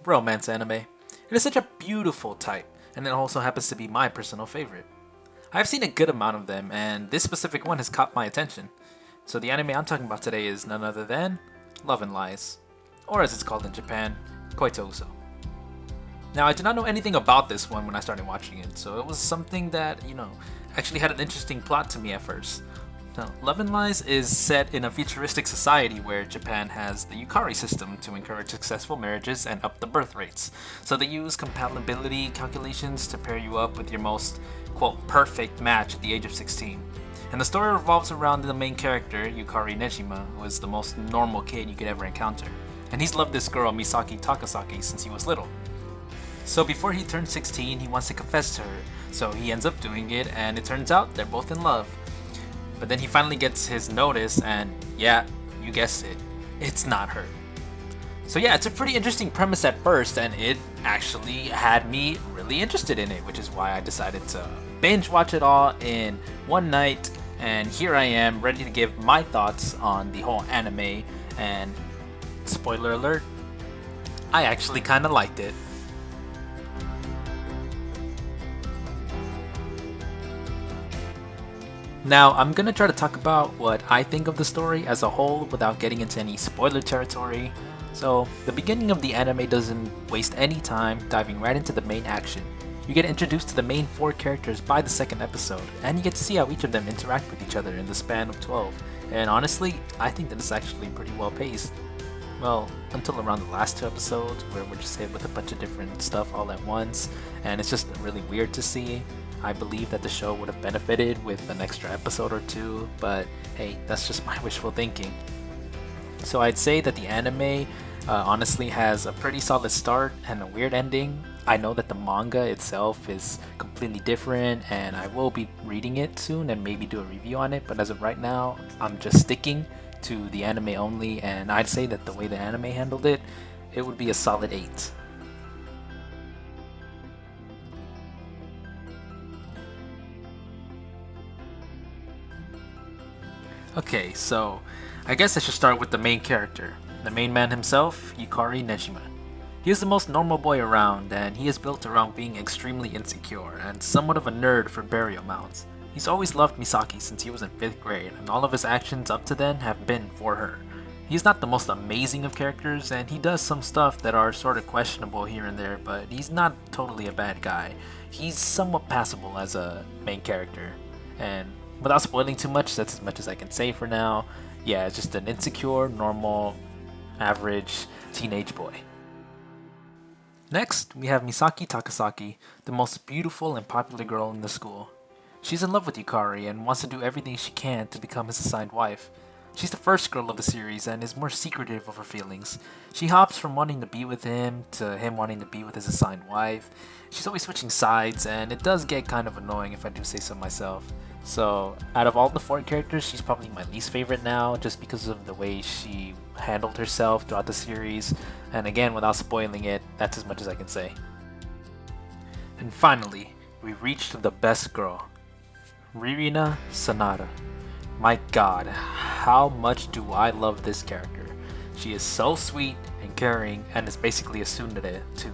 Romance anime. It is such a beautiful type, and it also happens to be my personal favorite. I've seen a good amount of them, and this specific one has caught my attention. So the anime I'm talking about today is none other than Love and Lies, or as it's called in Japan, Koito Uso. Now, I did not know anything about this one when I started watching it, so it was something that, actually had an interesting plot to me at first. Now, Love and Lies is set in a futuristic society where Japan has the Yukari system to encourage successful marriages and up the birth rates. So they use compatibility calculations to pair you up with your most, quote, perfect match at the age of 16. And the story revolves around the main character, Yukari Nejima, who is the most normal kid you could ever encounter. And he's loved this girl, Misaki Takasaki, since he was little. So before he turns 16, he wants to confess to her, so he ends up doing it, and it turns out they're both in love. But then he finally gets his notice, and yeah, you guessed it, it's not her. So yeah, it's a pretty interesting premise at first, and it actually had me really interested in it, which is why I decided to binge watch it all in one night, and here I am, ready to give my thoughts on the whole anime, and spoiler alert, I actually kinda liked it. Now, I'm gonna try to talk about what I think of the story as a whole without getting into any spoiler territory. So, the beginning of the anime doesn't waste any time diving right into the main action. You get introduced to the main 4 characters by the second episode, and you get to see how each of them interact with each other in the span of 12. And honestly, I think that it's actually pretty well paced. Well, until around the last 2 episodes, where we're just hit with a bunch of different stuff all at once, and it's just really weird to see. I believe that the show would have benefited with an extra episode or 2, but hey, that's just my wishful thinking. So I'd say that the anime honestly has a pretty solid start and a weird ending. I know that the manga itself is completely different, and I will be reading it soon and maybe do a review on it, but as of right now, I'm just sticking to the anime only, and I'd say that the way the anime handled it, it would be a solid 8. Okay, so I guess I should start with the main character, the main man himself, Yukari Nejima. He is the most normal boy around, and he is built around being extremely insecure and somewhat of a nerd for burial mounds. He's always loved Misaki since he was in 5th grade, and all of his actions up to then have been for her. He's not the most amazing of characters, and he does some stuff that are sort of questionable here and there, but he's not totally a bad guy. He's somewhat passable as a main character, and without spoiling too much, that's as much as I can say for now. Yeah, it's just an insecure, normal, average teenage boy. Next, we have Misaki Takasaki, the most beautiful and popular girl in the school. She's in love with Yukari and wants to do everything she can to become his assigned wife. She's the first girl of the series and is more secretive of her feelings. She hops from wanting to be with him to him wanting to be with his assigned wife. She's always switching sides, and it does get kind of annoying if I do say so myself. So, out of all the 4 characters, she's probably my least favorite now, just because of the way she handled herself throughout the series. And again, without spoiling it, that's as much as I can say. And finally, we reached the best girl, Ririna Sanada. My god, how much do I love this character. She is so sweet and caring, and is basically a tsundere too.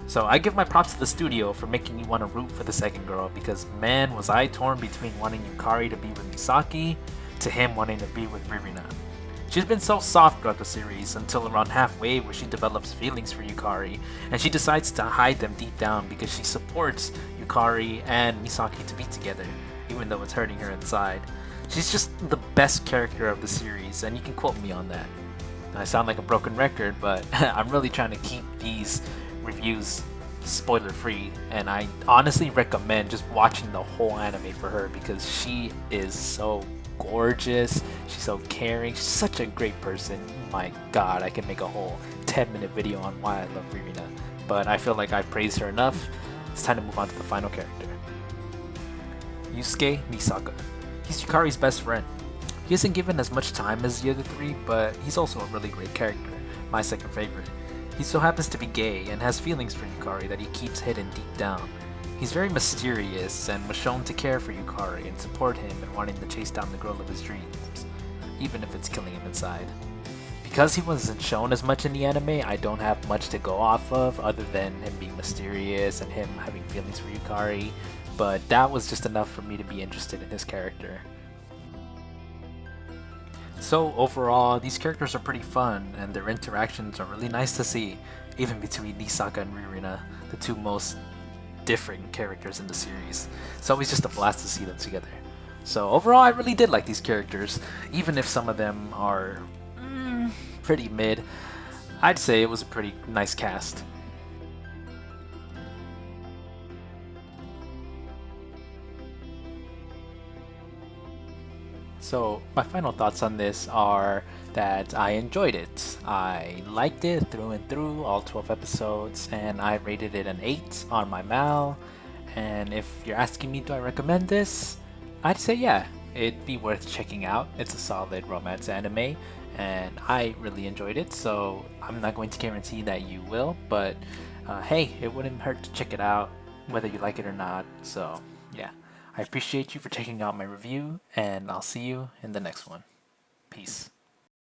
So I give my props to the studio for making me want to root for the second girl, because man was I torn between wanting Yukari to be with Misaki to him wanting to be with Ririna. She's been so soft throughout the series until around halfway where she develops feelings for Yukari, and she decides to hide them deep down because she supports Yukari and Misaki to be together, even though it's hurting her inside. She's just the best character of the series, and you can quote me on that. I sound like a broken record, but I'm really trying to keep these reviews spoiler free, and I honestly recommend just watching the whole anime for her because she is so gorgeous, she's so caring, she's such a great person. My god, I can make a whole 10-minute video on why I love Ririna, but I feel like I praised her enough. It's time to move on to the final character, Yusuke Nisaka. He's Yukari's best friend. He isn't given as much time as the other 3, but he's also a really great character, my second favorite. He so happens to be gay and has feelings for Yukari that he keeps hidden deep down. He's very mysterious and was shown to care for Yukari and support him in wanting to chase down the girl of his dreams, even if it's killing him inside. Because he wasn't shown as much in the anime, I don't have much to go off of other than him being mysterious and him having feelings for Yukari, but that was just enough for me to be interested in his character. So overall, these characters are pretty fun, and their interactions are really nice to see, even between Nisaka and Ririna, the two most different characters in the series. It's always just a blast to see them together. So overall, I really did like these characters, even if some of them are pretty mid. I'd say it was a pretty nice cast. So my final thoughts on this are that I enjoyed it. I liked it through and through, all 12 episodes, and I rated it an 8 on my Mal. And if you're asking me, do I recommend this? I'd say yeah, it'd be worth checking out. It's a solid romance anime, and I really enjoyed it, so I'm not going to guarantee that you will, but hey, it wouldn't hurt to check it out, whether you like it or not. So yeah. I appreciate you for checking out my review, and I'll see you in the next one. Peace.